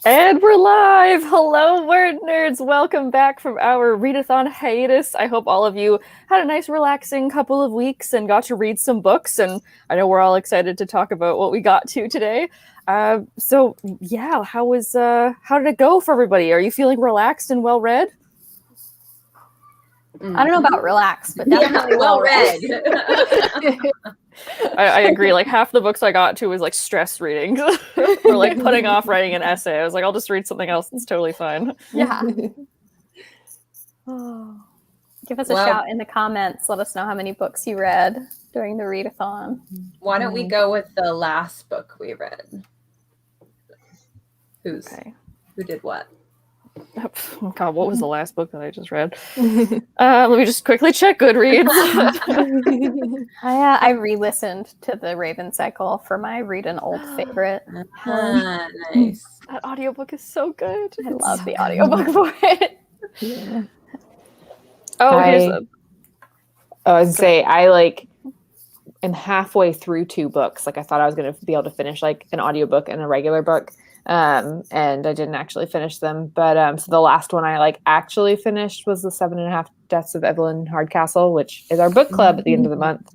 And we're live! Hello, word nerds! Welcome back from our Read-a-Thon hiatus. I hope all of you had a nice, relaxing couple of weeks and got to read some books. And I know we're all excited to talk about what we got to today. How did it go for everybody? Are you feeling relaxed and well-read? I don't know about relaxed, but definitely well-read. I agree. Like half the books I got to was like stress reading or like putting off writing an essay. I was like, I'll just read something else. It's totally fine. Yeah. Give us a shout in the comments. Let us know how many books you read during the read-a-thon. Why don't we go with the last book we read? Who did what? Oh, God, what was the last book that I just read? Let me just quickly check Goodreads. I re-listened to the Raven Cycle for my read an old favorite. Nice. That audiobook is so good. I love the audiobook for it. Yeah. I was say I am halfway through two books. Like I thought I was going to be able to finish like an audiobook and a regular book. And I didn't actually finish them, but so the last one I actually finished was the 7.5 Deaths of Evelyn Hardcastle, which is our book club at the end of the month.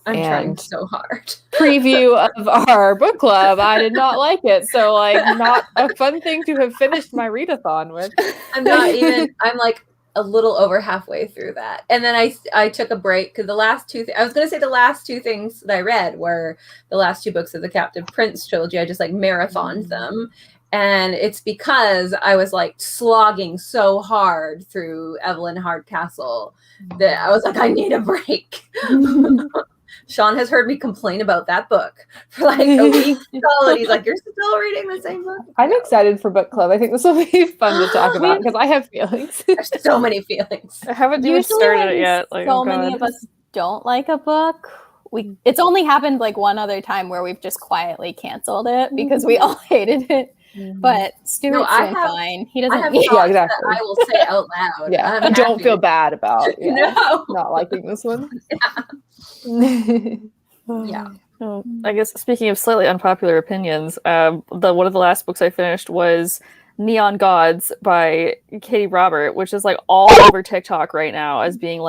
I'm trying so hard. Preview of our book club, I did not like it, so not a fun thing to have finished my read-a-thon with. I'm like a little over halfway through that, and then I took a break because the last two things that I read were the last two books of the Captive Prince trilogy. I just marathoned them, and it's because I was slogging so hard through Evelyn Hardcastle that I was like, I need a break. Sean has heard me complain about that book for a week solid. He's like, you're still reading the same book? I'm excited for book club. I think this will be fun to talk about because I have feelings. There's so many feelings. I haven't even started it yet. Many of us don't like a book. It's only happened one other time where we've just quietly canceled it because we all hated it. But Stuart's doing fine. He doesn't. Exactly. That I will say out loud. Yeah, I don't feel bad about not liking this one. Yeah. Well, I guess speaking of slightly unpopular opinions, one of the last books I finished was Neon Gods by Katie Robert, which is all over TikTok right now as being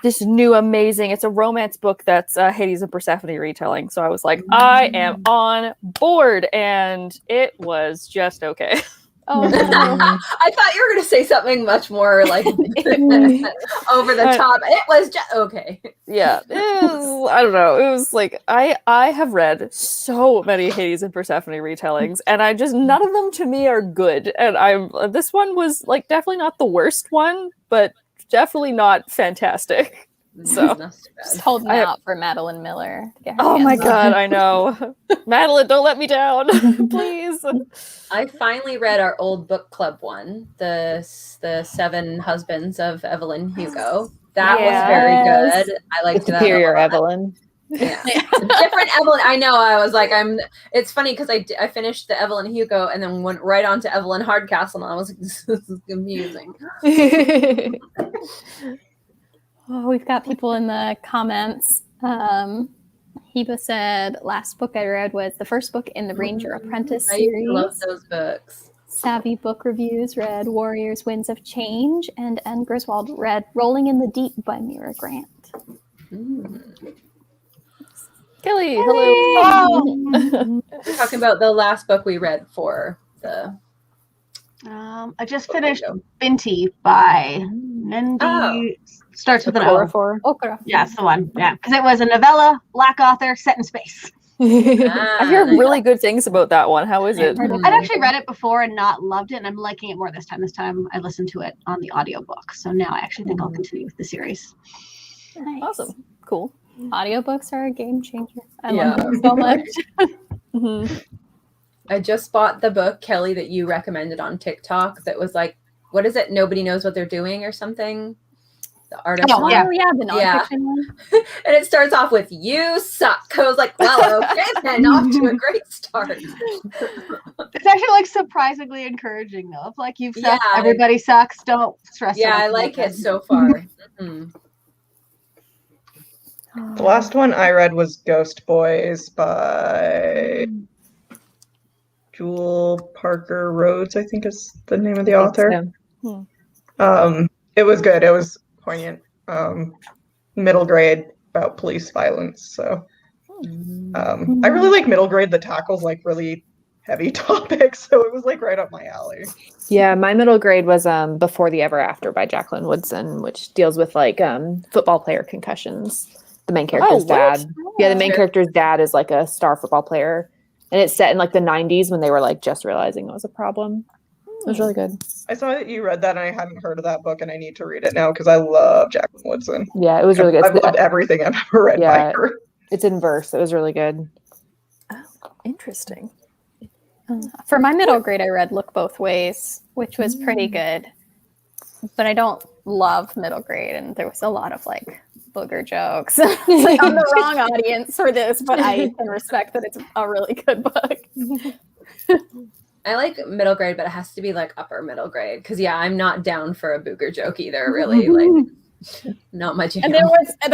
this new amazing. It's a romance book that's Hades and Persephone retelling. So I was like, I am on board, and it was just okay. Oh, no. I thought you were going to say something much more over the top. It was just okay. Yeah, I don't know. It was I have read so many Hades and Persephone retellings, and none of them to me are good. And this one was definitely not the worst one, but definitely not fantastic. So just holding out for Madeline Miller. Oh my God, I know. Madeline, don't let me down, please. I finally read our old book club one, the 7 Husbands of Evelyn Hugo. That was very good. I liked the superior Evelyn. Yeah. Different Evelyn. I know. I was like, it's funny because I finished the Evelyn Hugo and then went right on to Evelyn Hardcastle, and I was like, this is confusing. Oh, we've got people in the comments. Heba said, last book I read was the first book in the Ranger Apprentice series. I love those books. Savvy Book Reviews read Warriors Winds of Change, and N. Griswold read Rolling in the Deep by Mira Grant. Kelly, hello. We're talking about the last book we read for the... I just finished Binti by Nendi. Starts with an O. Okra. Yeah, that's the one. Yeah, because it was a novella, Black author, set in space. I hear really good things about that one. How is it? I'd actually read it before and not loved it, and I'm liking it more this time. This time I listened to it on the audiobook. So now I actually think I'll continue with the series. Nice. Awesome. Cool. Audiobooks are a game changer. I love them so much. I just bought the book, Kelly, that you recommended on TikTok that was what is it? Nobody Knows What They're Doing or something? The artist. The nonfiction one. And it starts off with, you suck. I was like, well, okay, then off to a great start. It's actually surprisingly encouraging though. If you've sucked, everybody sucks, don't stress. Yeah, I like it so far. The last one I read was Ghost Boys by Jewel Parker Rhodes, I think is the name of the author. So. It was good. It was poignant. Middle grade about police violence. So I really like middle grade that tackles like really heavy topics. So it was like right up my alley. Yeah, my middle grade was Before the Ever After by Jacqueline Woodson, which deals with like football player concussions. The main character's dad. Yeah, the main character's dad is like a star football player. And it's set in like the 90s when they were like just realizing it was a problem. It was really good. I saw that you read that and I hadn't heard of that book and I need to read it now because I love Jacqueline Woodson. Yeah, it was really good. I've loved everything I've ever read by her. It's in verse. It was really good. Oh, interesting. For my middle grade, I read Look Both Ways, which was pretty good. But I don't love middle grade, and there was a lot of like booger jokes. Like, I'm the wrong audience for this, but I can respect that it's a really good book. I like middle grade, but it has to be like upper middle grade because I'm not down for a booger joke either. Really, like not much. And there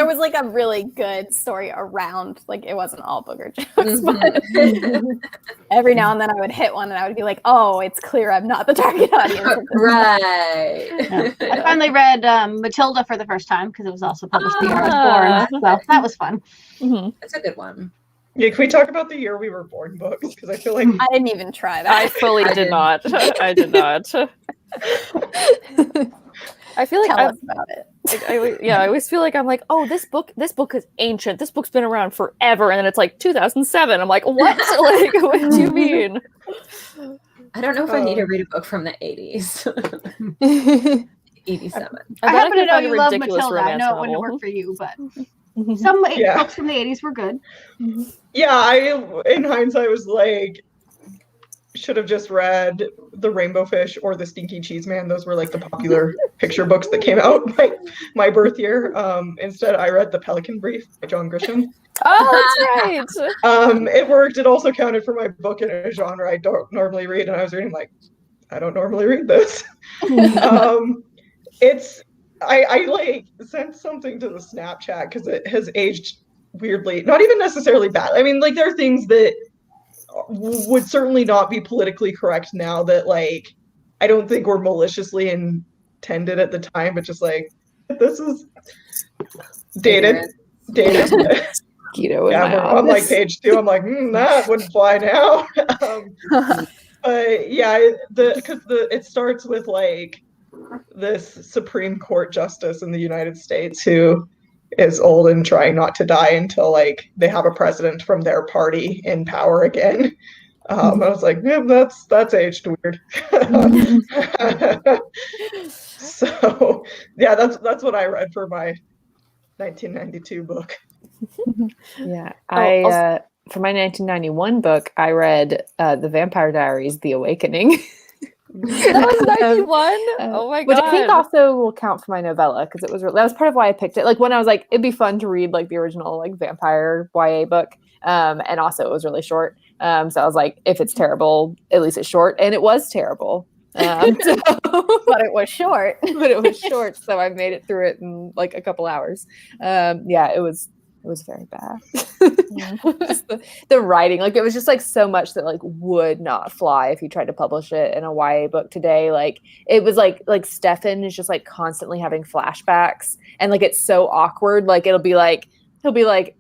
was like a really good story around, like it wasn't all booger jokes, but every now and then I would hit one and I would be like, oh, it's clear I'm not the target audience. Right. Yeah. I finally read Matilda for the first time because it was also published the year I was born. So that was fun. That's a good one. Yeah, can we talk about the year we were born books? Because I feel like I didn't even try that. I fully did not. I did not. I feel like Tell us about it. I always feel like I'm like, oh, this book is ancient. This book's been around forever, and then it's like 2007. I'm like, what? Like, what do you mean? I don't know if I need to read a book from the 80s. 87. I happen to know find a you love ridiculous Matilda. I romance know it wouldn't novel. work for you, but some books from the 80s were good. Yeah, I in hindsight was like, should have just read The Rainbow Fish or The Stinky Cheese Man. Those were like the popular picture books that came out my birth year. Instead, I read The Pelican Brief by John Grisham. Oh, that's right. It worked. It also counted for my book in a genre I don't normally read, and I was reading like, I don't normally read this. I like sent something to the Snapchat because it has aged weirdly. Not even necessarily bad. I mean, like there are things that would certainly not be politically correct now that like I don't think were maliciously intended at the time, but just like this is dated. Keto We're on like page 2. I'm like, that wouldn't fly now. But yeah, because it starts with like this Supreme Court justice in the United States who is old and trying not to die until like they have a president from their party in power again. I was like, yeah, that's aged weird. So yeah, that's what I read for my 1992 book. Yeah, for my 1991 book, I read The Vampire Diaries: The Awakening. That was 91. Oh my god! Which I think also will count for my novella because that was part of why I picked it. Like when I was like, it'd be fun to read like the original like vampire YA book, and also it was really short. So I was like, if it's terrible, at least it's short, and it was terrible. But it was short. So I made it through it in like a couple hours. Yeah, it was very bad. Just the writing, like it was just like so much that like would not fly if you tried to publish it in a YA book today. Like it was like Stefan is just like constantly having flashbacks, and like it's so awkward. Like he'll be like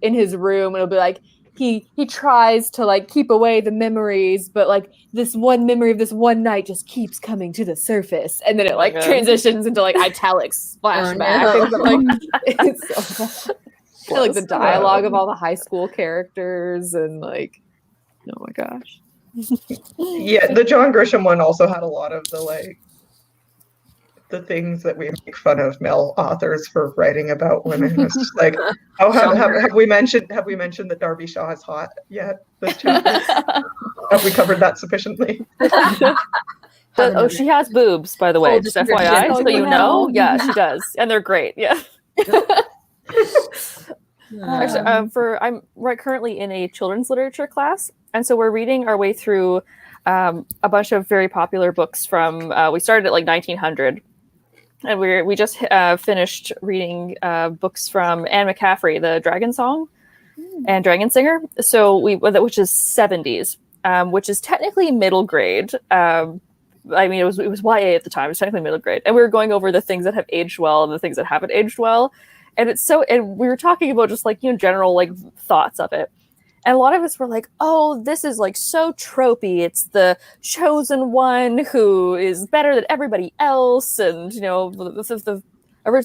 in his room, and it'll be like he tries to like keep away the memories, but like this one memory of this one night just keeps coming to the surface, and then it like transitions into like italics flashback. Oh, no. And, like it's so bad. And, like the dialogue of all the high school characters and like, oh my gosh. Yeah, the John Grisham one also had a lot of the like the things that we make fun of male authors for writing about women. It's just like, oh, have we mentioned that Darby Shaw is hot yet? This chapter have we covered that sufficiently? She has boobs, by the way, just FYI, so you know. Yeah, she does, and they're great. Yeah. Actually, I'm currently in a children's literature class, and so we're reading our way through a bunch of very popular books from. We started at like 1900, and we just finished reading books from Anne McCaffrey, the Dragon Song and Dragon Singer. So which is 70s. which is technically middle grade. I mean, it was YA at the time. It was technically middle grade, and we were going over the things that have aged well and the things that haven't aged well. And and we were talking about just like, general like thoughts of it. And a lot of us were like, oh, this is like so tropey. It's the chosen one who is better than everybody else, and the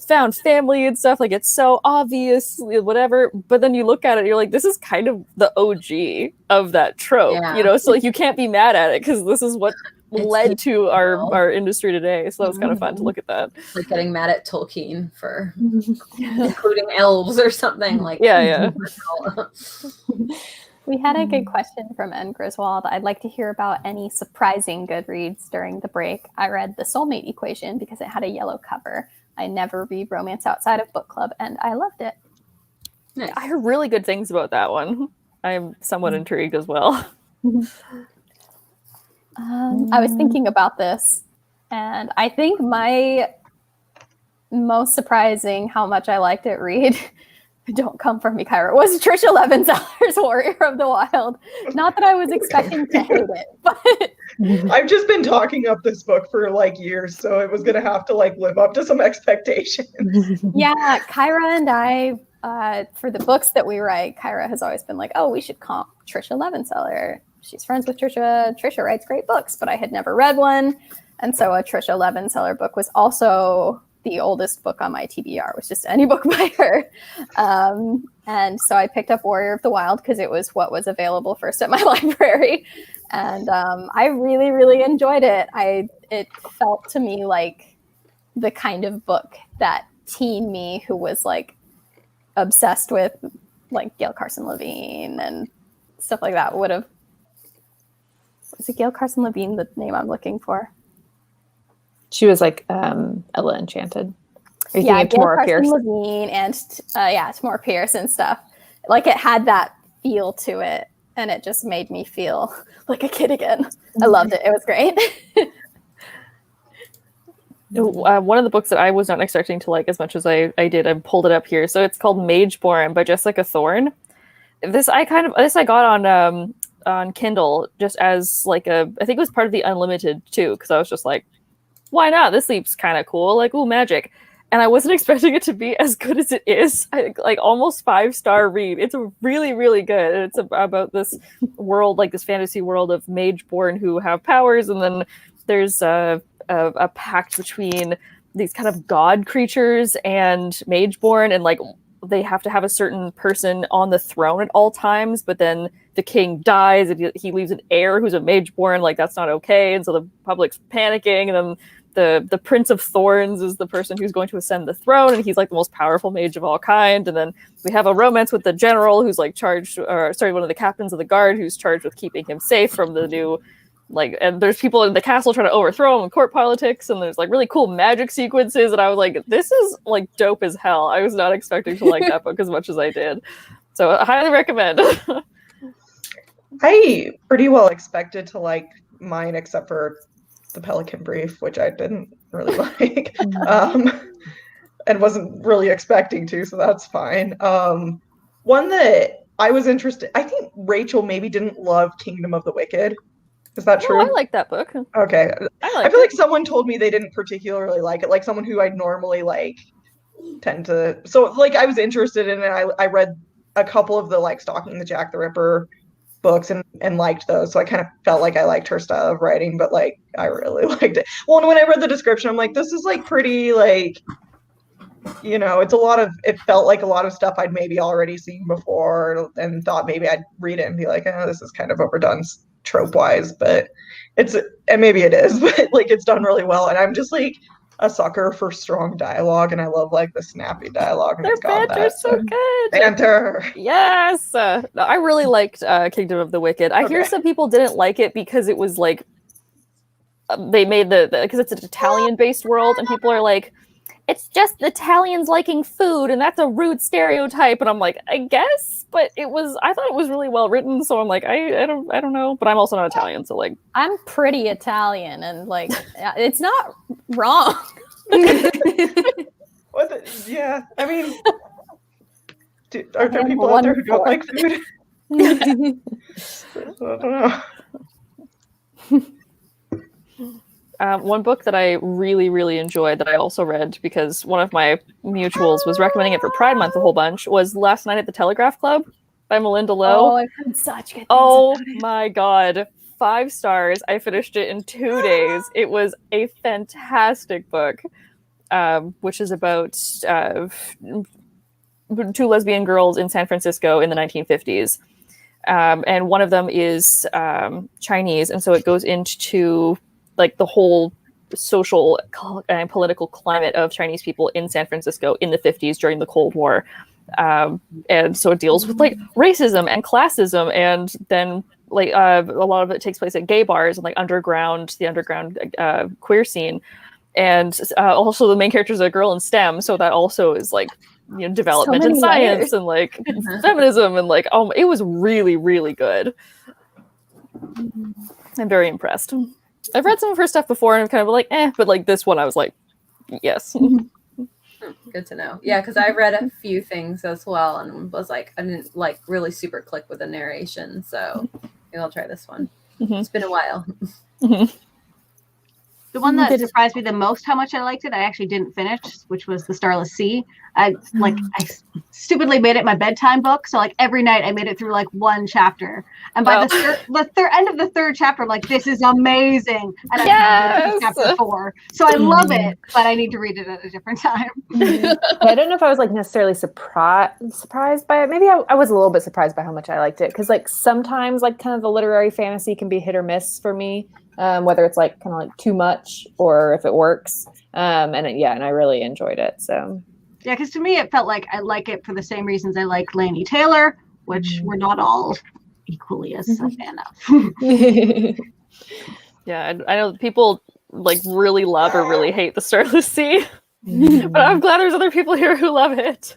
found family and stuff. Like, it's so obvious, whatever. But then you look at it, and you're like, this is kind of the OG of that trope, So like, you can't be mad at it because this is what led to our industry today. So that was kind of fun to look at that. Like getting mad at Tolkien for including elves or something like. Yeah. We had a good question from N. Griswold. I'd like to hear about any surprising good reads during the break. I read The Soulmate Equation because it had a yellow cover. I never read romance outside of book club, and I loved it. Nice. I heard really good things about that one. I'm somewhat intrigued as well. I was thinking about this, and I think my most surprising how much I liked it read, don't come from me, Kyra, was Trisha Levenseller's Warrior of the Wild. Not that I was expecting to hate it, but I've just been talking up this book for like years, so it was gonna have to like live up to some expectations. Yeah, Kyra and I, for the books that we write, Kyra has always been like, oh, we should comp Trisha Levenseller. She's friends with Trisha. Trisha writes great books, but I had never read one. And so a Trisha Levenseller book was also the oldest book on my TBR, was just any book by her. And so I picked up Warrior of the Wild because it was what was available first at my library. And I really, really enjoyed it. It felt to me like the kind of book that teen me, who was like obsessed with like Gail Carson Levine and stuff like that, would have. Is it Gail Carson Levine, the name I'm looking for? She was like Ella Enchanted. Yeah, Gail Carson Levine and Tamora Pierce and stuff. Like, it had that feel to it, and it just made me feel like a kid again. I loved it. It was great. One of the books that I was not expecting to like as much as I did, I pulled it up here. So it's called Mageborn by Jessica Thorne. This I got on Kindle just as like I think it was part of the Unlimited too, because I was just like, why not? This seems kind of cool. Like, ooh, magic. And I wasn't expecting it to be as good as it is. Like almost 5-star read. It's really, really good. It's about this world, like this fantasy world of Mageborn who have powers, and then there's a pact between these kind of god creatures and Mageborn, and like they have to have a certain person on the throne at all times, but then the king dies and he leaves an heir who's a Mageborn. Like, that's not okay, and so the public's panicking, and then the Prince of Thorns is the person who's going to ascend the throne, and he's like the most powerful mage of all kind. And then we have a romance with the general who's like one of the captains of the guard who's charged with keeping him safe from the new, like, and there's people in the castle trying to overthrow him in court politics, and there's like really cool magic sequences, and I was like, this is like dope as hell. I was not expecting to like that book as much as I did. So I highly recommend. I pretty well expected to like mine, except for the Pelican Brief, which I didn't really like, and wasn't really expecting to, so that's fine. One that I was interested, I think Rachel maybe didn't love Kingdom of the Wicked. Is that true? I like that book. Okay. I feel like someone told me they didn't particularly like it, like someone who I'd normally like tend to. So like I was interested in it. I read a couple of the like Stalking the Jack the Ripper books and liked those. So I kind of felt like I liked her style of writing, but like I really liked it. Well, and when I read the description, I'm like, this is like pretty like, it's it felt like a lot of stuff I'd maybe already seen before and thought maybe I'd read it and be like, oh, this is kind of overdone trope wise, but and maybe it is, but like it's done really well. And I'm just like a sucker for strong dialogue, and I love like the snappy dialogue. And Their banter's so good. Banter. Yes. I really liked Kingdom of the Wicked. I hear some people didn't like it because it was like they made because it's an Italian-based world, and people are like, it's just Italians liking food, and that's a rude stereotype. And I'm like, I guess, but I thought it was really well written, so I'm like, I don't know, but I'm also not Italian, so like, I'm pretty Italian, and like, it's not wrong. Yeah, I mean, are there people out there who don't like food? I don't know. One book that I really, really enjoyed that I also read because one of my mutuals was recommending it for Pride Month a whole bunch was Last Night at the Telegraph Club by Melinda Lowe. Oh, I've heard such good things. Oh about it. my God. 5 stars. I finished it in 2 days. It was a fantastic book, which is about 2 lesbian girls in San Francisco in the 1950s. And one of them is Chinese. And so it goes into like the whole social and political climate of Chinese people in San Francisco in the 50s during the Cold War. And so it deals with like racism and classism, and then like a lot of it takes place at gay bars and like the underground queer scene. And also the main character is a girl in STEM, so that also is like, you know, development in science and like feminism, and like it was really, really good. I'm very impressed. I've read some of her stuff before and I'm kind of like, but like this one I was like, yes. Good to know. Yeah, because I read a few things as well and was like, I didn't like really super click with the narration, so maybe I'll try this one. It's been a while. The one that surprised me the most how much I liked it, I actually didn't finish, which was The Starless Sea. I stupidly made it my bedtime book, so like every night I made it through like one chapter. And by the end of the third chapter, I'm like, this is amazing. And I read chapter 4. So I love it, but I need to read it at a different time. I don't know if I was like necessarily surprised by it. Maybe I was a little bit surprised by how much I liked it, because like sometimes like kind of the literary fantasy can be hit or miss for me. Whether it's like kind of like too much or if it works. And I really enjoyed it. So yeah, because to me it felt like I like it for the same reasons I like Laini Taylor, which we're not all equally as a fan of. Yeah, I know people like really love or really hate The Starless Sea, but I'm glad there's other people here who love it.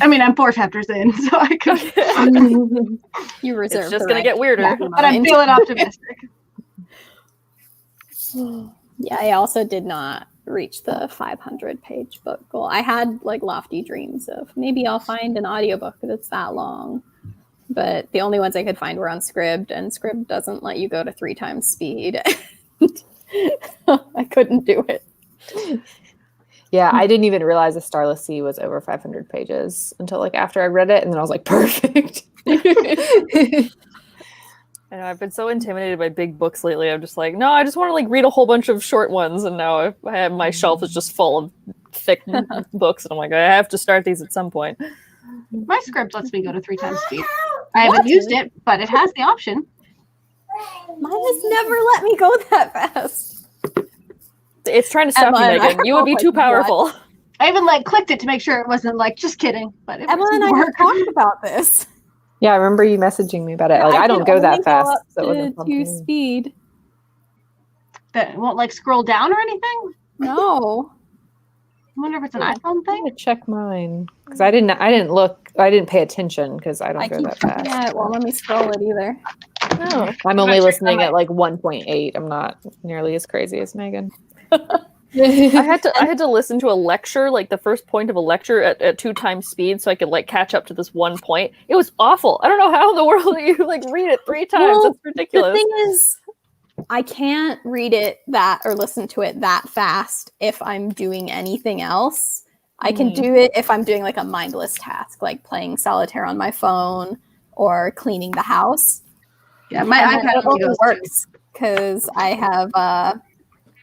I mean, I'm 4 chapters in, so I could. You reserve. It's just gonna get weirder, but I'm feeling optimistic. Yeah, I also did not reach the 500-page book goal. I had like lofty dreams of maybe I'll find an audiobook that's that long, but the only ones I could find were on Scribd, and Scribd doesn't let you go to 3 times speed. I couldn't do it. Yeah, I didn't even realize The Starless Sea was over 500 pages until like after I read it, and then I was like, perfect. And I've been so intimidated by big books lately. I'm just like, no, I just want to like read a whole bunch of short ones. And now I have my shelf is just full of thick books, and I'm like, I have to start these at some point. My Scribd lets me go to 3 times speed. I haven't used it, but it has the option. Mine has never let me go that fast. It's trying to stop you, Megan. You would be too powerful. What? I even like clicked it to make sure it wasn't like just kidding. But Emma and I have talked about this. Yeah, I remember you messaging me about it. Like, I don't go that fast. So it wasn't to speed. That won't like scroll down or anything? No. I wonder if it's an iPhone thing. I'm gonna check mine because I didn't pay attention because I don't go that fast. Yeah, it won't let me scroll it either. No. I'm only listening at like 1.8. I'm not nearly as crazy as Megan. I had to listen to a lecture, like the first point of a lecture at 2 times speed, so I could like catch up to this one point. It was awful. I don't know how in the world you like read it 3 times. Well, That's ridiculous. The thing is, I can't read it that or listen to it that fast if I'm doing anything else. I can do it if I'm doing like a mindless task, like playing solitaire on my phone or cleaning the house. Yeah, my iPad only goes works because I have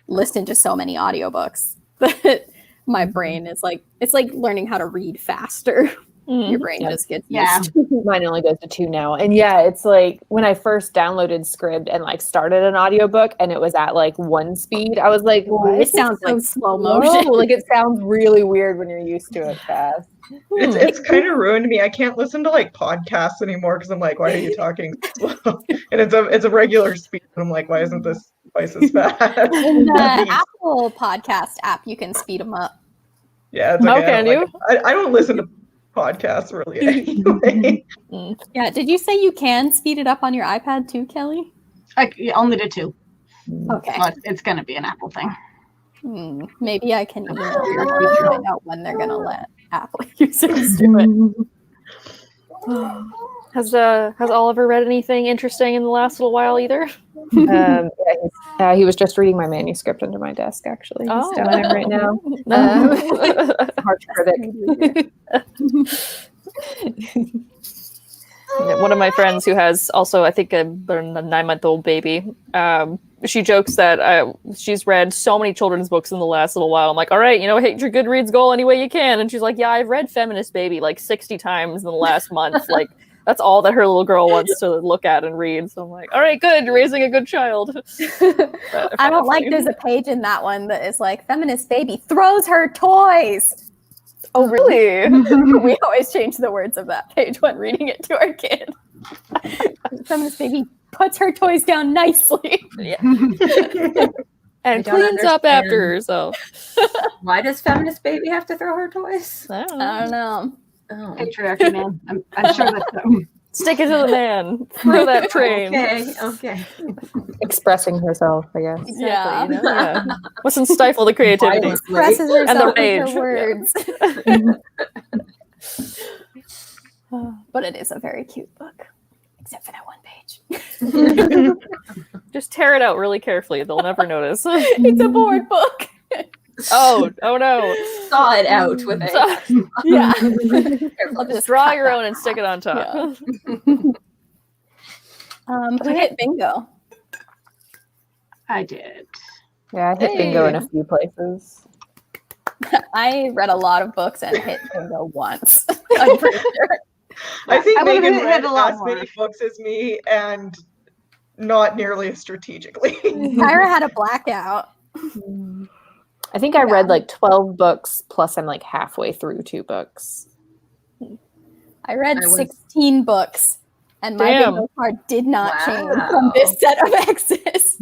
listened to so many audiobooks that my brain is like, it's like learning how to read faster. Your brain just gets used to. Mine only goes to 2 now. And yeah, it's like when I first downloaded Scribd and like started an audiobook and it was at like 1 speed, I was like, it sounds like slow motion. Like it sounds really weird when you're used to it fast. It's kind of ruined me. I can't listen to like podcasts anymore because I'm like, why are you talking slow? And it's a regular speed. And I'm like, why isn't this twice as fast? In the Apple podcast app, you can speed them up. Yeah, it's How okay. can you? I don't listen to podcasts really anyway. Yeah, did you say you can speed it up on your iPad too, Kelly? Only to 2. Okay. But it's going to be an Apple thing. Maybe I can email you to find out when they're going to let Apple users do it. Has Oliver read anything interesting in the last little while either? He was just reading my manuscript under my desk, actually. He's Oh, down there right now. Harsh critic. One of my friends who has also, I think, a 9-month-old baby, she jokes that she's read so many children's books in the last little while. I'm like, all right, hit your Goodreads goal any way you can. And she's like, yeah, I've read Feminist Baby like 60 times in the last month. Like, that's all that her little girl wants to look at and read. So I'm like, all right, good, raising a good child. I don't like there's a page in that one that is like, Feminist Baby throws her toys. Oh, really? We always change the words of that page when reading it to our kid. Feminist Baby puts her toys down nicely. Yeah. And cleans up after herself. Why does Feminist Baby have to throw her toys? I don't I don't know. Oh. Patriarchy, man. I'm sure that's Stick it to the man. Throw that train. Okay. Expressing herself, I guess. Exactly, yeah. Mustn't stifle the creativity. Expresses And the herself with rage. her words. But it is a very cute book. Except for that one page. Just tear it out really carefully. They'll never notice. It's a board book. Oh no. Saw it out with a Yeah. I'll just draw your own and stick it on top. Who hit bingo? I did. Yeah, I hit bingo in a few places. I read a lot of books and hit bingo once. I'm pretty sure. I think I would've Megan hit read a lot as more. many books as me, and not nearly as strategically. Tyra had a blackout. I think I read like 12 books, plus I'm like halfway through 2 books. I read 16 books, and my Damn. bingo card did not change from this set of X's.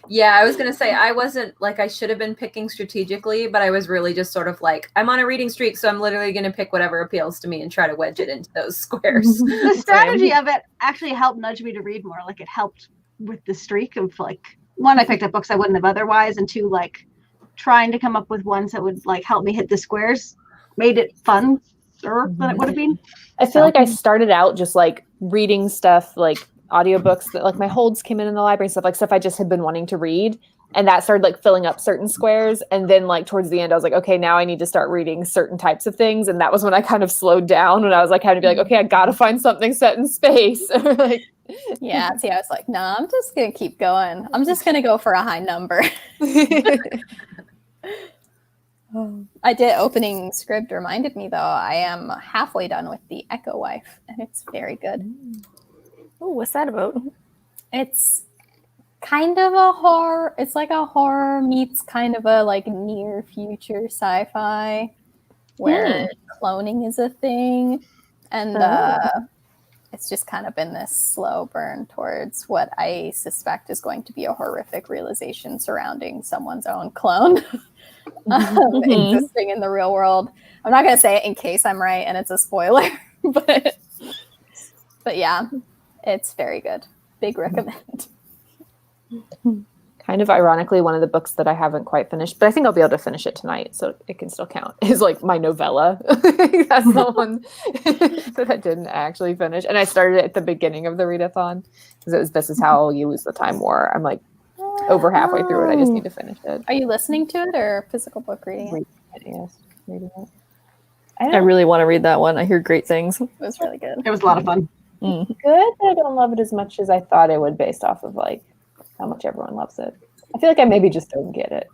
Yeah, I was going to say, I wasn't like, I should have been picking strategically, but I was really just sort of like, I'm on a reading streak, so I'm literally going to pick whatever appeals to me and try to wedge it into those squares. The strategy of it actually helped nudge me to read more. Like, it helped with the streak of like, 1, I picked up books I wouldn't have otherwise, and 2, like trying to come up with ones that would like help me hit the squares made it fun than it would have been. I feel like I started out just like reading stuff like audiobooks that like my holds came in the library, stuff I just had been wanting to read, and that started like filling up certain squares. And then like towards the end I was like, okay, now I need to start reading certain types of things, and that was when I kind of slowed down, when I was like having to be like, okay, I gotta find something set in space. Like, Yeah, see, I was like, nah, I'm just going to keep going. I'm just going to go for a high number. I did opening script reminded me, though, I am halfway done with The Echo Wife, and it's very good. Oh, what's that about? It's kind of a horror. It's like a horror meets kind of a like near future sci-fi where cloning is a thing. And it's just kind of been this slow burn towards what I suspect is going to be a horrific realization surrounding someone's own clone existing in the real world. I'm not going to say it in case I'm right and it's a spoiler, but yeah, it's very good. Big recommend. kind of ironically, one of the books that I haven't quite finished, but I think I'll be able to finish it tonight, so it can still count, is like my novella. That's the one that I didn't actually finish. And I started it at the beginning of the Read-a-Thon, because it was This Is How You Lose the Time War. I'm like over halfway through it. I just need to finish it. Are you listening to it or physical book reading it? Yes, reading it. I really want to read that one. I hear great things. It was really good. It was a lot of fun. Good, but I don't love it as much as I thought it would, based off of like how much everyone loves it. I feel like I maybe just don't get it.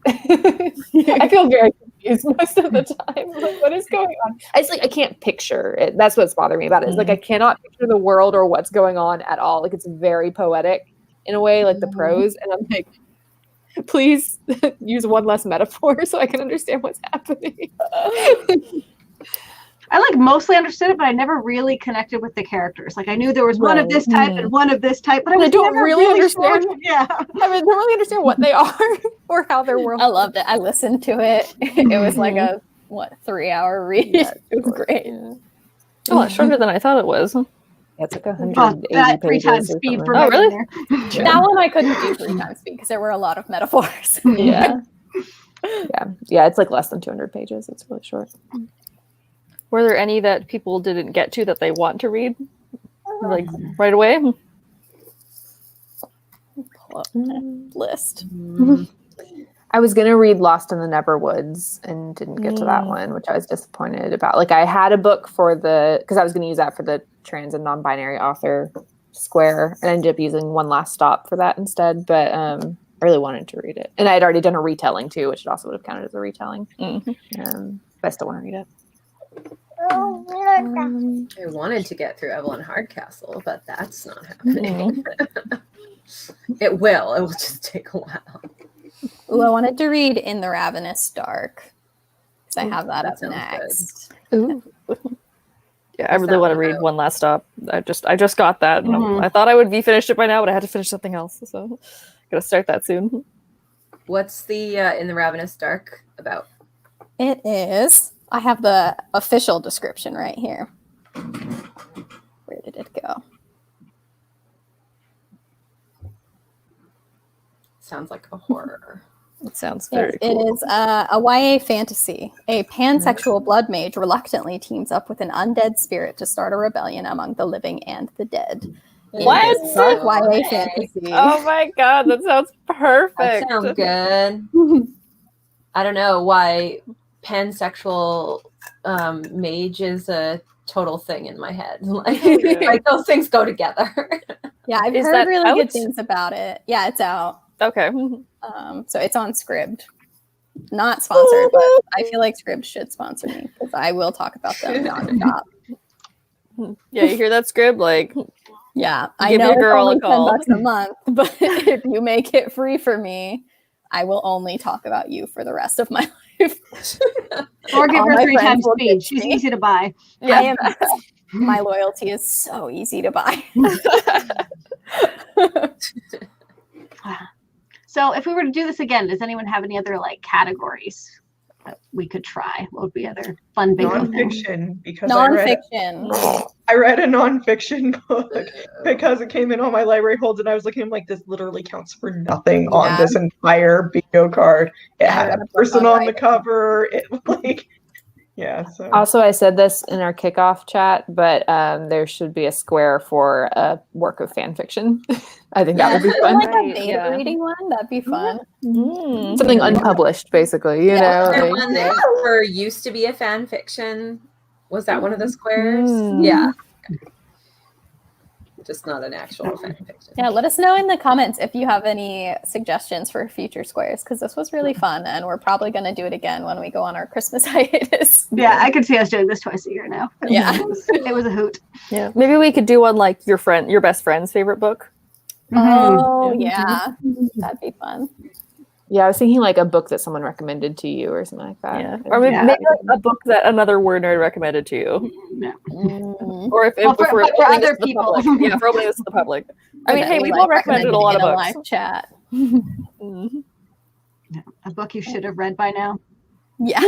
I feel very confused most of the time. Like, what is going on? I can't picture it. That's what's bothering me about it. Is like I cannot picture the world or what's going on at all. Like, it's very poetic in a way, like the prose, and I'm like, please use one less metaphor so I can understand what's happening. I like mostly understood it, but I never really connected with the characters. Like, I knew there was one of this type and one of this type, but I don't really understand. Sure. Yeah, I mean, don't really understand what they are or how their world. I loved it. I listened to it. It was like a 3-hour read. Yeah, it was great. Yeah. Oh, it's shorter than I thought it was. It's like 180 that 3 pages times or speed something. for Oh, me really? there. That one I couldn't do 3 times speed because there were a lot of metaphors. Yeah. Yeah, it's like less than 200 pages. It's really short. Were there any that people didn't get to that they want to read? Like right away? list. I was gonna read Lost in the Neverwoods and didn't get to that one, which I was disappointed about. Like I had a book for because I was gonna use that for the trans and non-binary author square, and I ended up using One Last Stop for that instead. But I really wanted to read it, and I had already done a retelling too, which also would have counted as a retelling. But I still want to read it. I wanted to get through Evelyn Hardcastle, but that's not happening. It will just take a while. Ooh, I wanted to read In the Ravenous Dark because I have that up next. Ooh. Yeah, I really want to read One Last Stop. I just got that. I thought I would be finished it by now, but I had to finish something else, so gotta start that soon. What's the In the Ravenous Dark about? It is. I have the official description right here. Where did it go? Sounds like a horror. It sounds very It cool. is a YA fantasy. A pansexual blood mage reluctantly teams up with an undead spirit to start a rebellion among the living and the dead. What? It is dark YA fantasy. Oh my god, that sounds perfect. That sounds good. I don't know why pansexual mage is a total thing in my head. Like those things go together. Yeah, I've Is heard that really out? good things about it. Yeah, it's out. Okay. So it's on Scribd. Not sponsored, but I feel like Scribd should sponsor me because I will talk about them nonstop. Yeah, you hear that, Scrib? Like, Yeah, I give know your girl it's a only call. $10 a month, but if you make it free for me, I will only talk about you for the rest of my life. Or give All her my 3 friends times will speed. ditch She's me. easy to buy. Yeah. My loyalty is so easy to buy. So if we were to do this again, does anyone have any other like categories that we could try? What would be other fun bingo things? Nonfiction, because Nonfiction. I read a nonfiction book because it came in on my library holds, and I was looking, I'm like, this literally counts for nothing on this entire bingo card. It I had read a a book person on on the writing. cover. It like, yeah. So Also, I said this in our kickoff chat, but there should be a square for a work of fan fiction. I think that would be fun. Like a Right, beta yeah. reading one, that'd be fun. Something unpublished, basically. You know, The like, one that for used to be a fan fiction. Was that one of the squares? Mm. Yeah. Just not an actual fan fiction. Yeah, let us know in the comments if you have any suggestions for future squares, because this was really fun, and we're probably going to do it again when we go on our Christmas hiatus. Yeah, I could see us doing this twice a year now. Yeah. It was a hoot. Yeah. Maybe we could do one like your best friend's favorite book. Oh, yeah. That'd be fun. yeah, I was thinking like a book that someone recommended to you or something like that. Yeah. Or maybe like a book that another word nerd recommended to you. Yeah. Or if Well, for we're other opening this to the people. public. Yeah, for opening this to the public. I mean, bet hey, we, we've like, all recommended a lot of in a books. live chat. A book you should have read by now. Yeah.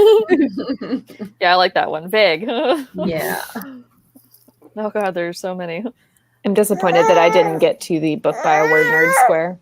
Yeah, I like that one. Vague. Yeah. Oh god, there's so many. I'm disappointed that I didn't get to the book by a word nerd square.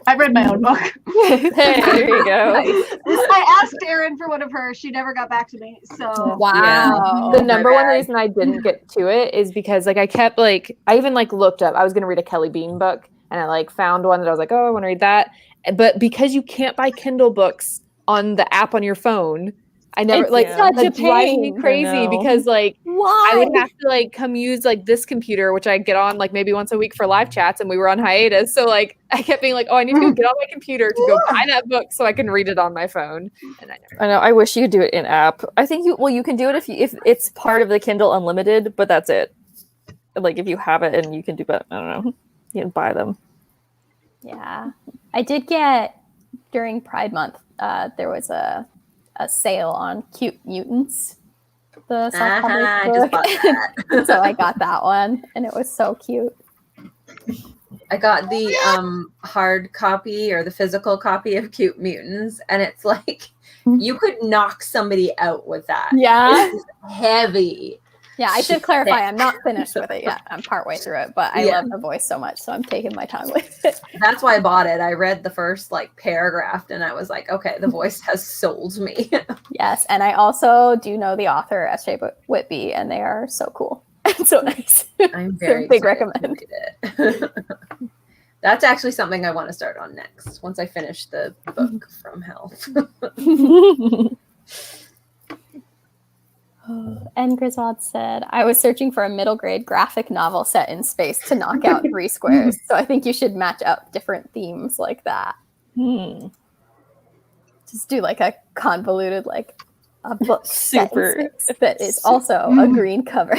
I read my own book. Hey, there you go. I asked Erin for one of hers. She never got back to me. So Wow. The number one reason I didn't get to it is because like I kept like I even like looked up. I was gonna read a Kelly Bean book and I like found one that I was like, oh, I want to read that. But because you can't buy Kindle books on the app on your phone, I never It's like such a that drives me pain. crazy I know. because like Why? I would have to like come use like this computer, which I get on like maybe once a week for live chats, and we were on hiatus. So like I kept being like, oh, I need to go get on my computer to go buy that book so I can read it on my phone. And I never. I know. I wish you could do it in app. I think you can do it if it's part of the Kindle Unlimited, but that's it. Like if you have it and you can do that, I don't know. You can buy them. Yeah. I did get, during Pride Month, there was a sale on Cute Mutants, the self-published I just book. bought that. So I got that one, and it was so cute. I got the hard copy or the physical copy of Cute Mutants, and it's like you could knock somebody out with that. Yeah. It's heavy. Yeah, I should clarify, I'm not finished with it yet. I'm partway through it, but I Yeah. love the voice so much, so I'm taking my time with it. That's why I bought it. I read the first like paragraph and I was like, okay, the voice has sold me. Yes, and I also do know the author, S.J. Whitby, and they are so cool and so nice. I'm very Big excited to recommend. read it. That's actually something I want to start on next once I finish the book from hell. And Griswold said, I was searching for a middle grade graphic novel set in space to knock out 3 squares. So I think you should match up different themes like that. Just do like a convoluted, like a book Super set in space that is also a green cover.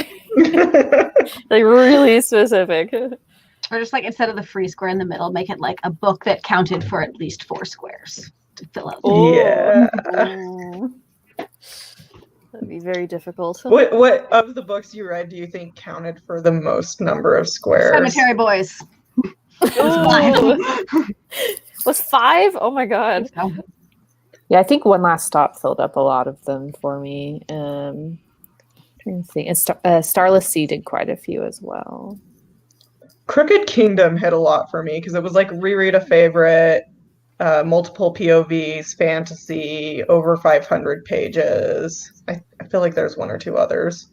Like really specific. Or just like instead of the free square in the middle, make it like a book that counted for at least 4 squares to fill out. Yeah. That'd be very difficult. What of the books you read do you think counted for the most number of squares? Cemetery Boys. Was 5? Oh my god. Yeah, I think One Last Stop filled up a lot of them for me. Trying to think. Starless Sea did quite a few as well. Crooked Kingdom hit a lot for me because it was like reread a favorite, multiple POVs, fantasy, over 500 pages. I feel like there's 1 or 2 others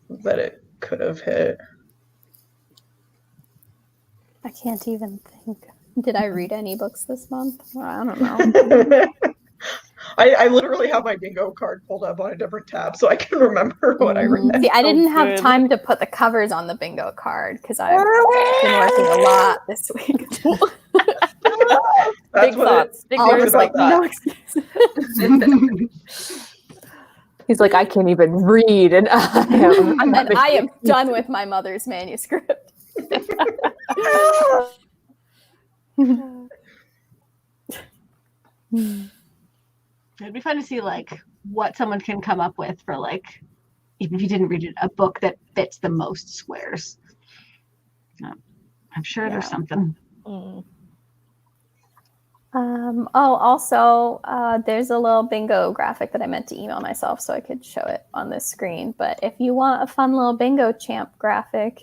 that it could have hit. I can't even think. Did I read any books this month? I don't know. I literally have my bingo card pulled up on a different tab so I can remember what I read. See, I didn't have good. time to put the covers on the bingo card because I've been working a lot this week. Big thoughts. Big All words was like, about that. no excuse. He's like, I can't even read, and I am done with my mother's manuscript. It'd be fun to see like what someone can come up with for like, even if you didn't read it, a book that fits the most squares. I'm sure there's something. Also, there's a little bingo graphic that I meant to email myself so I could show it on this screen. But if you want a fun little bingo champ graphic,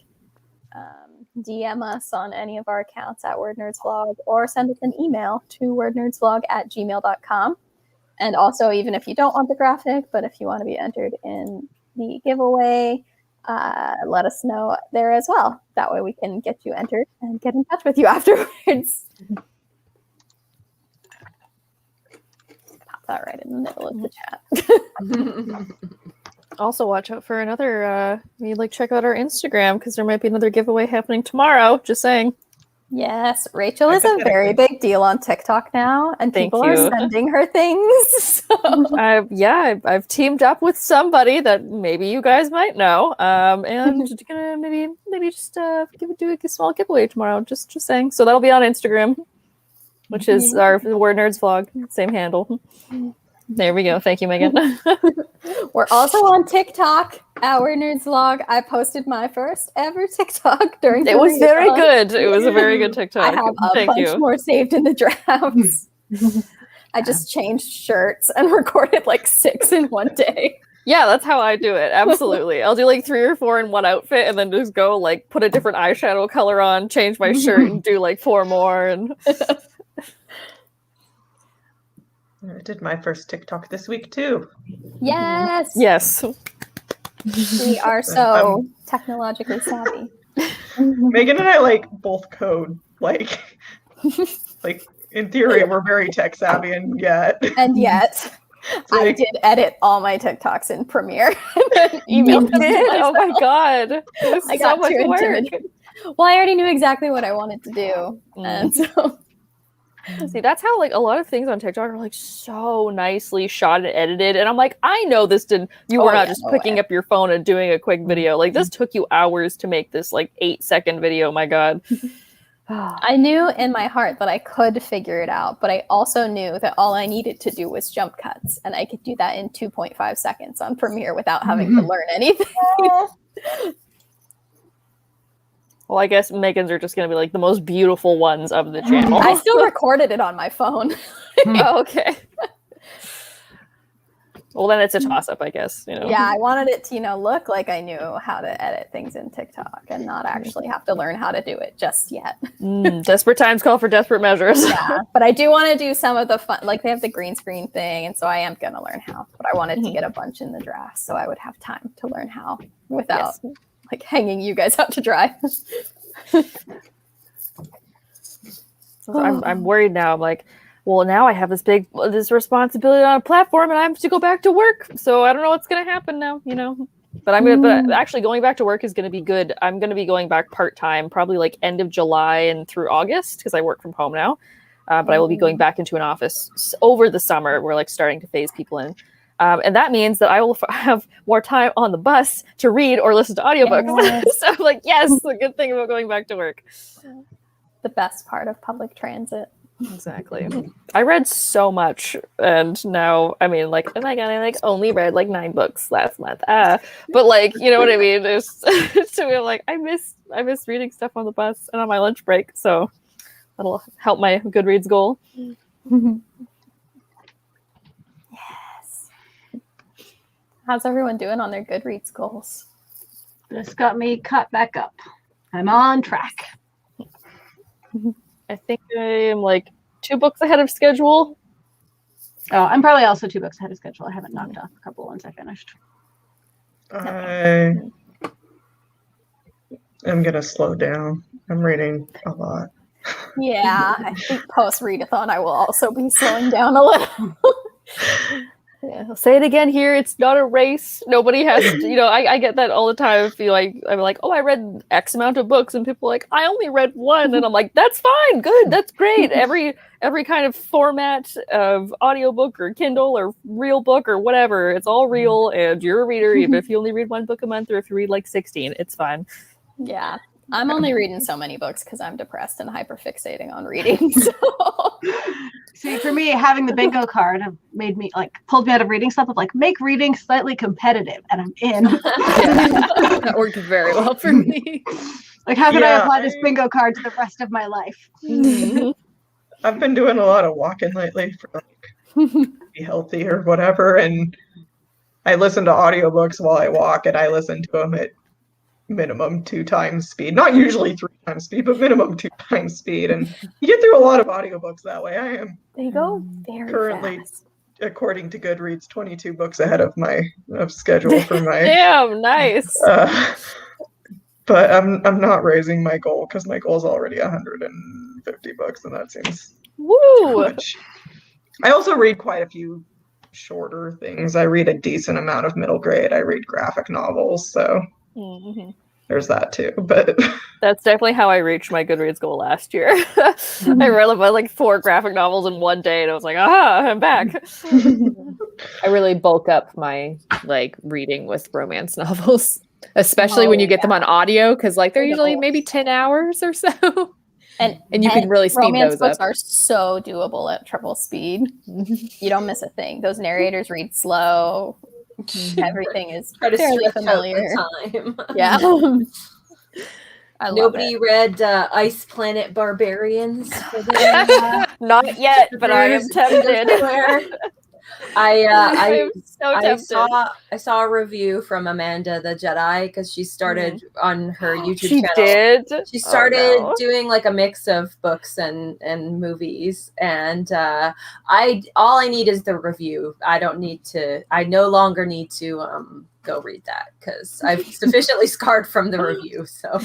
DM us on any of our accounts at WordNerdsVlog or send us an email to wordnerdsvlog@gmail.com. And also, even if you don't want the graphic, but if you want to be entered in the giveaway, let us know there as well. That way we can get you entered and get in touch with you afterwards. Pop that right in the middle of the chat. Also, watch out for another. Check out our Instagram because there might be another giveaway happening tomorrow. Just saying. Yes, Rachel is a very big deal on TikTok now, and Thank people you. are sending her things. So. I've teamed up with somebody that maybe you guys might know, and I'm just gonna maybe just do a small giveaway tomorrow. Just saying. So that'll be on Instagram, which is our Word Nerds vlog, same handle. There we go. Thank you, Megan. We're also on TikTok, our Nerds Vlog. I posted my first ever TikTok during It was very Read-a-Thon. good. It was a very good TikTok. I have a bunch more saved in the drafts. I just changed shirts and recorded like 6 in one day. Yeah, that's how I do it. Absolutely. I'll do like 3 or 4 in one outfit and then just go like put a different eyeshadow color on, change my shirt and do like 4 more. And I did my first TikTok this week too. Yes. yes. We are so technologically savvy. Megan and I like both code. Like in theory, we're very tech savvy, and yet I like, did edit all my TikToks in Premiere and then emailed them to myself. Oh my god. This I is got so much too work. intimidated. Well, I already knew exactly what I wanted to do. And so See, that's how like a lot of things on TikTok are like so nicely shot and edited. And I'm like, I know this didn't you were not just picking up your phone and doing a quick video. Like this took you hours to make this like 8-second video. My god. I knew in my heart that I could figure it out, but I also knew that all I needed to do was jump cuts, and I could do that in 2.5 seconds on Premiere without having to learn anything. Well, I guess Megan's are just going to be like the most beautiful ones of the channel. I still recorded it on my phone. Oh, okay. Well, then it's a toss-up, I guess. You know. Yeah, I wanted it to, look like I knew how to edit things in TikTok and not actually have to learn how to do it just yet. Desperate times call for desperate measures. Yeah, but I do want to do some of the fun, like they have the green screen thing, and so I am going to learn how. But I wanted to get a bunch in the draft, so I would have time to learn how without like hanging you guys out to dry. I'm worried now. I'm like, well, now I have this responsibility on a platform, and I have to go back to work. So I don't know what's gonna happen now, you know. But but actually going back to work is gonna be good. I'm gonna be going back part-time, probably like end of July and through August, because I work from home now. But I will be going back into an office over the summer. We're like starting to phase people in. And that means that I will have more time on the bus to read or listen to audiobooks. Yes. So I'm like, yes, the good thing about going back to work. The best part of public transit. Exactly. I read so much, and now, I mean, like, oh my god, I like only read like 9 books last month. But like, you know what I mean? So I'm like, I miss reading stuff on the bus and on my lunch break. So that'll help my Goodreads goal. How's everyone doing on their Goodreads goals? This got me caught back up. I'm on track. I think I am like 2 books ahead of schedule. Oh, I'm probably also 2 books ahead of schedule. I haven't knocked off a couple ones I finished. I am going to slow down. I'm reading a lot. Yeah, I think post Read-a-Thon I will also be slowing down a little. Yeah, I'll say it again here. It's not a race. Nobody has to, you know, I get that all the time. I feel like I'm like, oh, I read X amount of books, and people are like, I only read 1, and I'm like, that's fine, good, that's great. Every kind of format of audiobook or Kindle or real book or whatever, it's all real, and you're a reader, even if you only read 1 book a month or if you read like 16, it's fine. Yeah. I'm only reading so many books because I'm depressed and hyperfixating on reading. So. See, for me, having the bingo card made me pulled me out of reading stuff of make reading slightly competitive, and I'm in. Yeah, that worked very well for me. How can I apply this bingo card to the rest of my life? I've been doing a lot of walking lately for be healthy or whatever, and I listen to audiobooks while I walk, and I listen to them at minimum 2 times speed, not usually 3 times speed, but minimum 2 times speed, and you get through a lot of audiobooks that way. I am currently fast. According to Goodreads 22 books ahead of my schedule for my damn nice. But I'm not raising my goal because my goal is already 150 books, and that seems too much. I also read quite a few shorter things. I read a decent amount of middle grade. I read graphic novels, so there's that too. But that's definitely how I reached my Goodreads goal last year. I read like 4 graphic novels in 1 day, and I was like, I'm back. I really bulk up my reading with romance novels, especially when you get them on audio, because they're usually maybe 10 hours or so. And you can really speed romance those books up. Are so doable at triple speed. You don't miss a thing. Those narrators read slow. Everything is fairly familiar. Time. Yeah. Nobody read Ice Planet Barbarians? Not yet, but I am tempted. I saw a review from Amanda the Jedi because she started on her YouTube channel. She started doing a mix of books and movies, and all I need is the review. I no longer need to go read that because I've sufficiently scarred from the review. So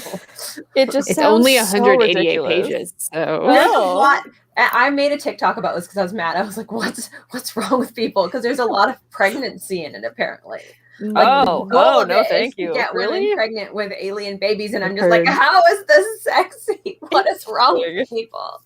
it's only 188 pages. So there's a lot. I made a TikTok about this because I was mad. I was like, what's wrong with people? Because there's a lot of pregnancy in it, apparently. No, thank you. Get women pregnant with alien babies, and I'm just like, how is this sexy? What is wrong with people?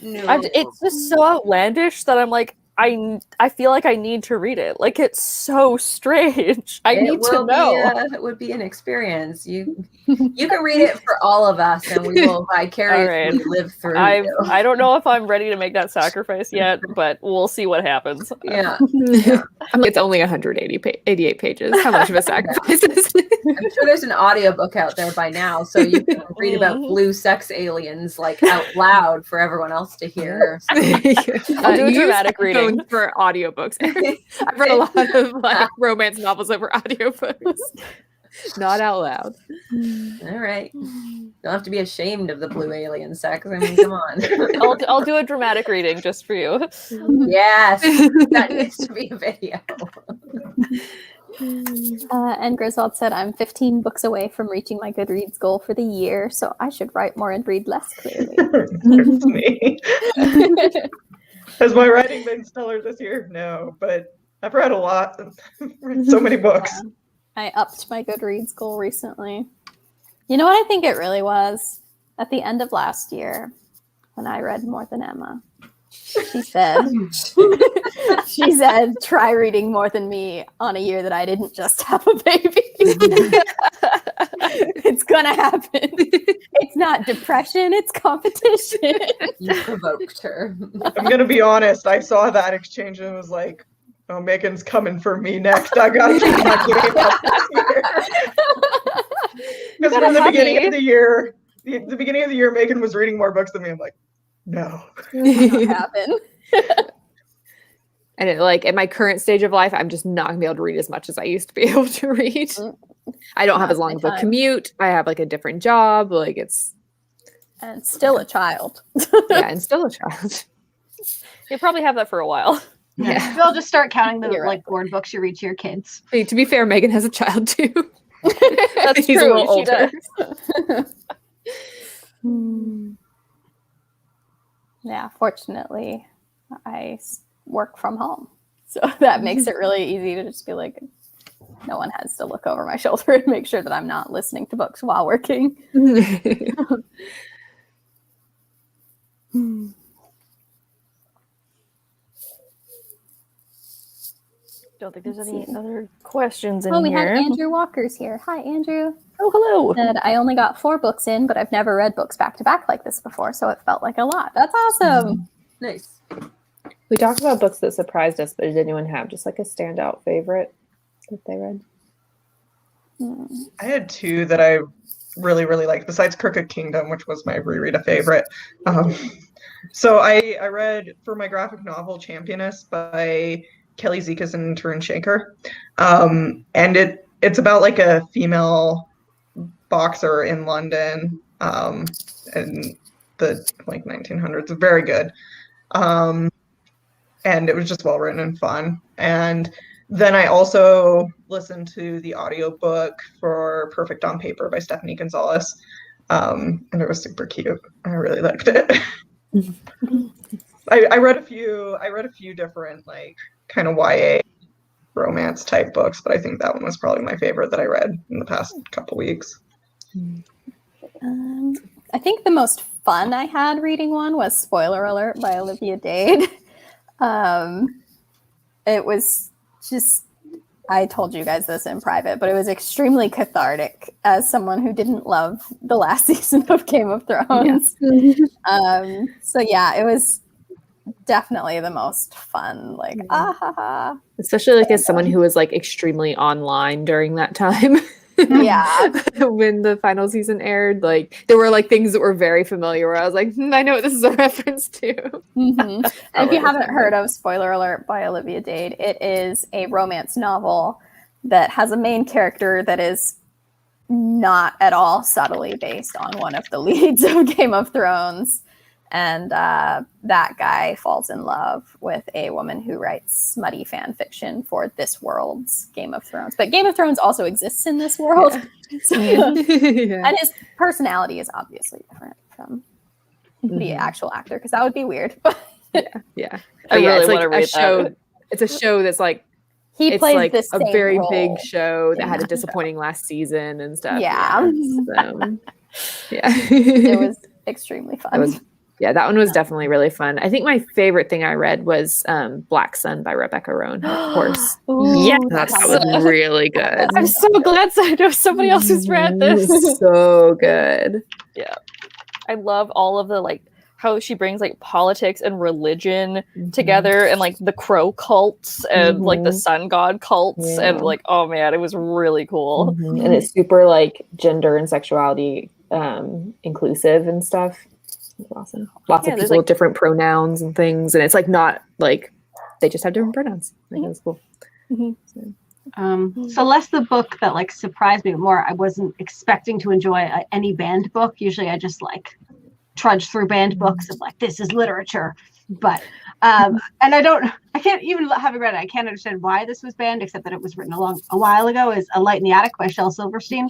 No. It's just so outlandish that I'm like, I feel like I need to read it. It's so strange. I need to know. It would be an experience. You can read it for all of us, and we will vicariously live through. I don't know if I'm ready to make that sacrifice yet, but we'll see what happens. Yeah. It's only 188 pages. How much of a sacrifice is it? I'm sure there's an audiobook out there by now, so you can read about blue sex aliens out loud for everyone else to hear. I'll do a dramatic reading for audiobooks. I've read a lot of romance novels over audiobooks. Not out loud. All right. Don't have to be ashamed of the blue alien sex. I mean, come on. I'll do a dramatic reading just for you. Yes. That needs to be a video. And Griswold said, I'm 15 books away from reaching my Goodreads goal for the year, so I should write more and read less clearly. It's me. Has my writing been stellar this year? No, but I've read a lot. Read so many books. Yeah. I upped my Goodreads goal recently. You know what I think it really was? At the end of last year, when I read more than Emma, she said, try reading more than me on a year that I didn't just have a baby. It's gonna happen. It's not depression, it's competition. You provoked her. I'm gonna be honest. I saw that exchange and was like, "Oh, Megan's coming for me next. I gotta keep my game up this year." Because from the beginning of the year, Megan was reading more books than me. I'm like, no, not happen. And at my current stage of life, I'm just not gonna be able to read as much as I used to be able to read. I don't have as long of a commute. I have like a different job. And still a child. Yeah, and still a child. You'll probably have that for a while. Yeah. We'll just start counting the board books you read to your kids. Hey, to be fair, Megan has a child too. That's He's true. a little She older. does. Yeah, fortunately, I work from home. So that makes it really easy to just be like, no one has to look over my shoulder and make sure that I'm not listening to books while working. Don't think there's any other questions in Oh, we here. had Andrew Walker's here. Hi, Andrew. Oh, hello. Said, I only got 4 books in, but I've never read books back to back like this before, so it felt like a lot. That's awesome. Nice. We talked about books that surprised us, but did anyone have just like a standout favorite that they read? I had 2 that I really, really liked, besides Crooked Kingdom, which was my reread favorite. So I read for my graphic novel Championess by Kelly Zekas and Tarun Shankar. And it's about like a female boxer in London in the like 1900s. Very good. And it was just well written and fun. And then I also listened to the audiobook for Perfect on Paper by Stephanie Gonzalez. And it was super cute. I really liked it. I read a few different like kind of YA romance type books, but I think that one was probably my favorite that I read in the past couple weeks. I think the most fun I had reading one was Spoiler Alert by Olivia Dade. It was just, I told you guys this in private, but it was extremely cathartic as someone who didn't love the last season of Game of Thrones. Yeah. So yeah, it was definitely the most fun, like especially like as someone who was like extremely online during that time. Yeah. When the final season aired, like there were like things that were very familiar where I was like, I know what this is a reference to. And if you haven't heard of Spoiler Alert by Olivia Dade, it is a romance novel that has a main character that is not at all subtly based on one of the leads of Game of Thrones. And that guy falls in love with a woman who writes smutty fan fiction for this world's Game of Thrones. But Game of Thrones also exists in this world. Yeah. So, and his personality is obviously different from the actual actor, because that would be weird. Yeah. I really it's want to like read a show. that. It's a show that's like he plays like this a same very role big show that in had a that disappointing last season and stuff. Yeah. It was extremely fun. That one was definitely really fun. I think my favorite thing I read was Black Sun by Rebecca Rowan, of course. Yes, that was really good. I'm so glad I know somebody else who's read this. So good. Yeah. I love all of the like how she brings like politics and religion together, and like the crow cults and like the sun god cults, and like, oh man, it was really cool. And it's super like gender and sexuality inclusive and stuff. It's awesome. Lots of people with different pronouns and things, and it's like not like they just have different pronouns. Like, it was cool. Celeste, the book that like surprised me more, I wasn't expecting to enjoy any banned book. Usually I just like trudge through banned books of like, this is literature. But and I can't even, having read it, I can't understand why this was banned, except that it was written a while ago, is A Light in the Attic by Shel Silverstein,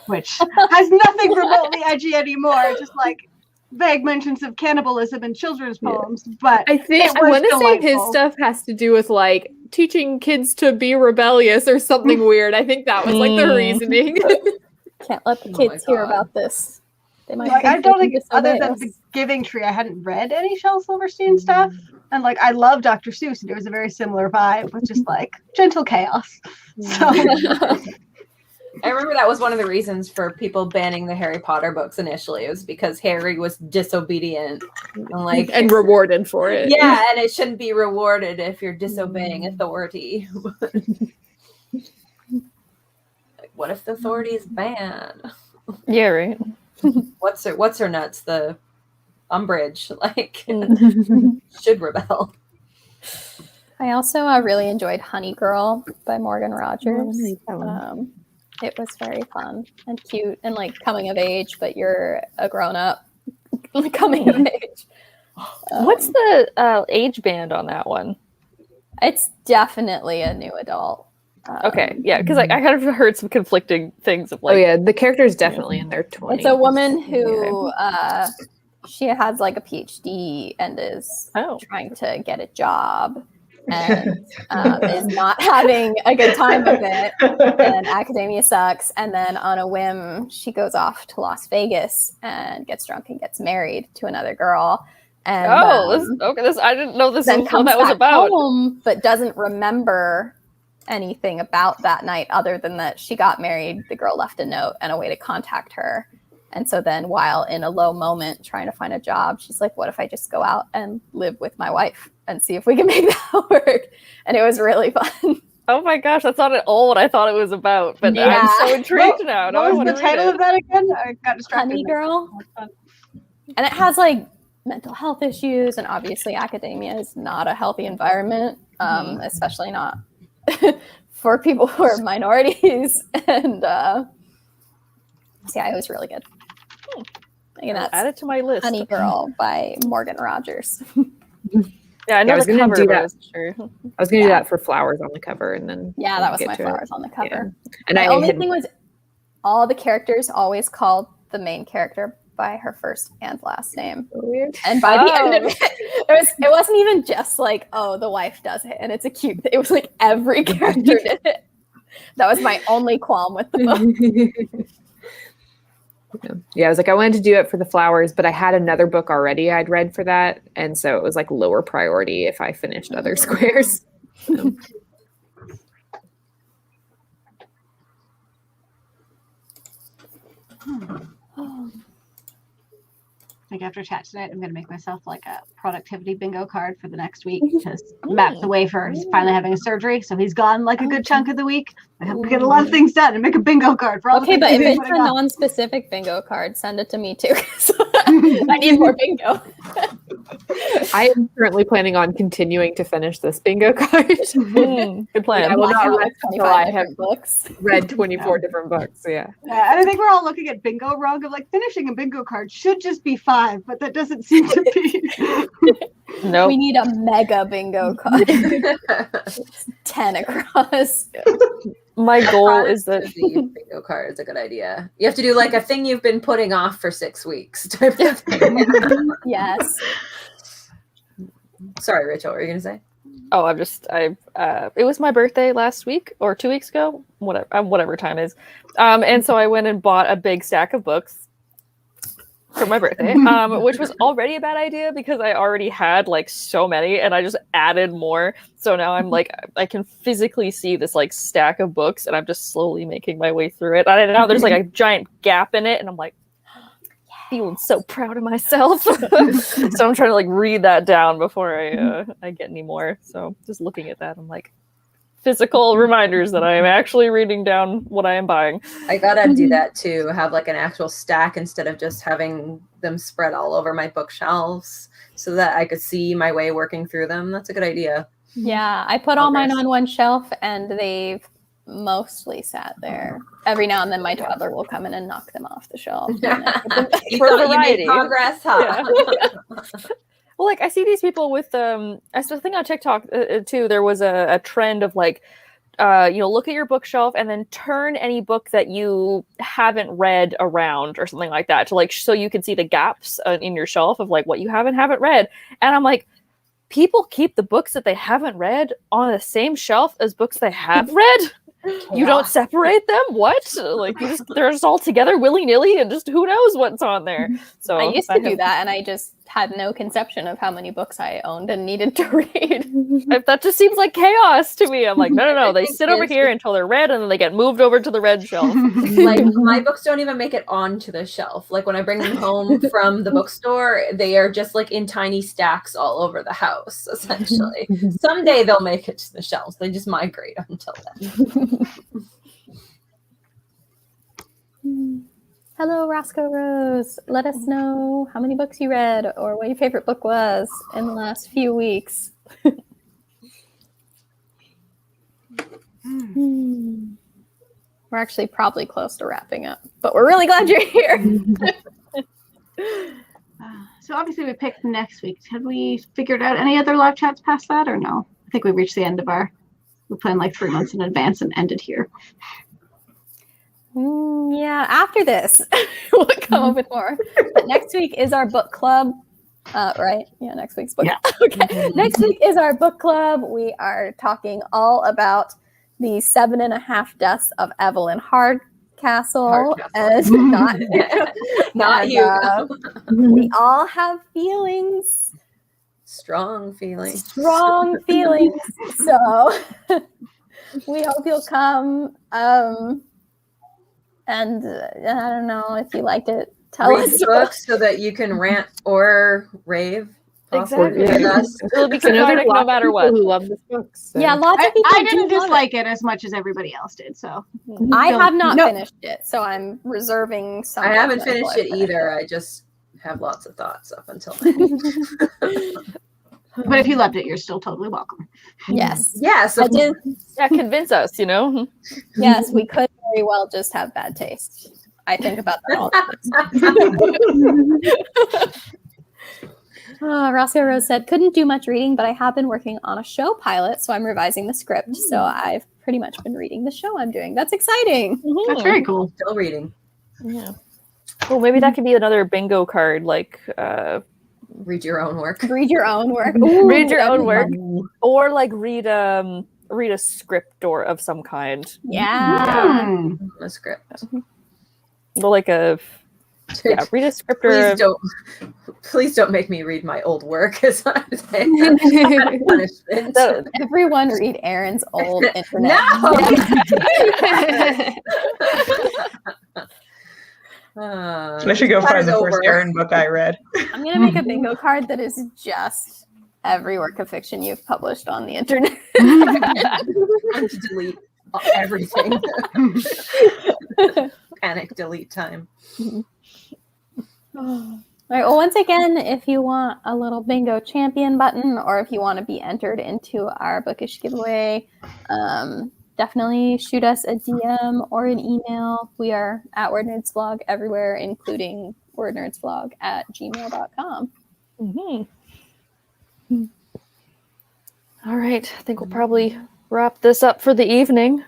which has nothing remotely edgy anymore, just like vague mentions of cannibalism in children's poems. But I want to say his stuff has to do with like teaching kids to be rebellious or something weird. I think that was like the reasoning. Can't let the kids hear about this. They might like, I don't think, other disobey than us. The Giving Tree, I hadn't read any Shel Silverstein stuff. And like, I love Dr. Seuss, and it was a very similar vibe with just like gentle chaos. So I remember that was one of the reasons for people banning the Harry Potter books initially. It was because Harry was disobedient and like and rewarded for it. Yeah, and it shouldn't be rewarded if you're disobeying authority. Like, what if the authority is banned? Yeah, right. What's her nuts? The Umbridge, like should rebel. I also really enjoyed Honey Girl by Morgan Rogers. It was very fun and cute and like coming of age, but you're a grown up coming of age. What's the age band on that one? It's definitely a new adult. Okay, yeah, because like I kind of heard some conflicting things of like. Oh yeah, the character is definitely in their 20s. It's a woman who she has like a PhD and is trying to get a job and is not having a good time with it, and academia sucks, and then on a whim she goes off to Las Vegas and gets drunk and gets married to another girl, and I didn't know this then was comes what that was back about home, but doesn't remember anything about that night other than that she got married. The girl left a note and a way to contact her. And so then while in a low moment trying to find a job, she's like, what if I just go out and live with my wife and see if we can make that work? And it was really fun. Oh my gosh, that's not at all what I thought it was about, but Yeah. I'm so intrigued now. What was the title of that again? I got distracted. Honey Girl. And it has like mental health issues, and obviously academia is not a healthy environment, especially not for people who are minorities. And yeah, it was really good. And that's add it to my list. Honey Girl by Morgan Rogers. Yeah, I know I was the gonna cover, do but I that. wasn't sure. I was gonna do that for Flowers on the cover, and then Yeah, that was get my to flowers it. on the cover. Yeah. And My I only had, thing was all the characters always called the main character by her first and last name. weird. And by the end of it wasn't even just like, oh, the wife does it and it's a cute thing. It was like every character did it. That was my only qualm with the book. Yeah, I was like, I wanted to do it for the Flowers, but I had another book already I'd read for that, and so it was like lower priority if I finished other squares. So. Like after chat tonight, I'm going to make myself like a productivity bingo card for the next week to map the way for he's finally having a surgery. So he's gone like a good chunk of the week. I have to get a lot of things done and make a bingo card for all Okay, the but things if he's it's a putting off. non-specific bingo card, send it to me too. I need more bingo. I am currently planning on continuing to finish this bingo card. Good plan. I will not Like rest until 25 I have different books. read 24 different books. Yeah. Yeah, and I think we're all looking at bingo wrong. Of like finishing a bingo card should just be 5, but that doesn't seem to be. Nope. We need a mega bingo card. It's 10 across. My goal is that the bingo card is a good idea. You have to do like a thing you've been putting off for 6 weeks type of thing. Yes. Sorry, Rachel, what were you gonna say? oh, it was my birthday last week or 2 weeks ago, whatever time it is. And so I went and bought a big stack of books for my birthday, which was already a bad idea because I already had like so many and I just added more. So now I'm like, I can physically see this like stack of books and I'm just slowly making my way through it. And now there's like a giant gap in it and I'm like, feeling so proud of myself. So I'm trying to like read that down before I get any more. So just looking at that, I'm like, physical reminders that I am actually reading down what I am buying. I gotta do that too. Have like an actual stack instead of just having them spread all over my bookshelves, so that I could see my way working through them. That's a good idea. Yeah, I put all mine on one shelf, and they've mostly sat there. Every now and then my toddler will come in and knock them off the shelf. You For thought you made variety. progress, huh? Well, like I see these people with I saw a thing on TikTok too. There was a trend of like, look at your bookshelf and then turn any book that you haven't read around or something like that to like so you can see the gaps in your shelf of like what you haven't read. And I'm like, people keep the books that they haven't read on the same shelf as books they have read. You don't separate them? What? Like they're just all together willy-nilly and just who knows what's on there. So I used to do that and I just had no conception of how many books I owned and needed to read. That just seems like chaos to me. I'm like, no. They sit over here until they're read and then they get moved over to the red shelf. Like my books don't even make it onto the shelf. Like when I bring them home from the bookstore, they are just like in tiny stacks all over the house, essentially. Someday they'll make it to the shelves. They just migrate until then. Hello, Roscoe Rose. Let us know how many books you read or what your favorite book was in the last few weeks. We're actually probably close to wrapping up, but we're really glad you're here. So obviously we picked next week. Have we figured out any other live chats past that or no? I think we reached the end of we planned like 3 months in advance and ended here. Yeah, after this, we'll come up with more. But next week is our book club, right? Yeah, next week's book. Yeah. Okay. Next week is our book club. We are talking all about the 7.5 Deaths of Evelyn Hardcastle. And not you. We all have feelings. Strong feelings. Strong feelings. So we hope you'll come. And I don't know if you liked it. Tell Read us the books so that you can rant or rave. Exactly. It'll be cathartic no matter what. Who love this book? So. Yeah, lots of people. I didn't dislike it as much as everybody else did. So I have not finished it, so I'm reserving some. I haven't finished it either. I just have lots of thoughts up until now. But if you loved it, you're still totally welcome. Yes. Yes. I did. Yeah, convince us, Yes, we could very well just have bad taste. I think about that all the time. Roscoe Rose said, couldn't do much reading, but I have been working on a show pilot, so I'm revising the script. So I've pretty much been reading the show I'm doing. That's exciting. That's very cool. Still reading. Yeah. Well, maybe that could be another bingo card, like read your own work. Read your own work. Ooh, read your own work, or like read a script or of some kind. Yeah. A script. Well, like read a script. Please don't make me read my old work. Is what I'm saying. Punishment. So everyone read Erin's old internet. I should go find the first Erin book I read. I'm going to make a bingo card that is just every work of fiction you've published on the internet. And to delete everything. Panic delete time. All right. Well, once again, if you want a little bingo champion button, or if you want to be entered into our bookish giveaway, definitely shoot us a DM or an email. We are at WordNerds blog everywhere, including wordnerdsblog@gmail.com. Mm-hmm. All right. I think we'll probably wrap this up for the evening.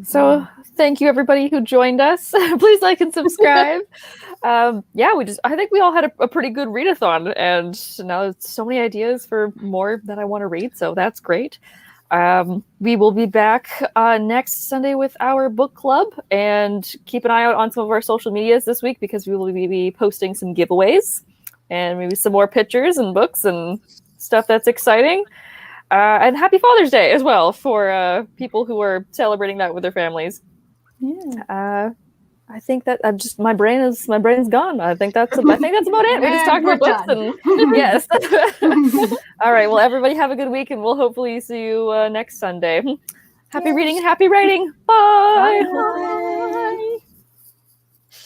So thank you, everybody who joined us. Please like and subscribe. I think we all had a pretty good read-a-thon, and now there's so many ideas for more that I want to read, so that's great. We will be back next Sunday with our book club, and keep an eye out on some of our social medias this week because we will be posting some giveaways and maybe some more pictures and books and stuff that's exciting. And happy Father's Day as well for people who are celebrating that with their families. Yeah. I think that my brain is gone. I think that's about it. We just talked about books and yes. All right. Well, everybody have a good week, and we'll hopefully see you next Sunday. Happy reading and happy writing. Bye. Bye.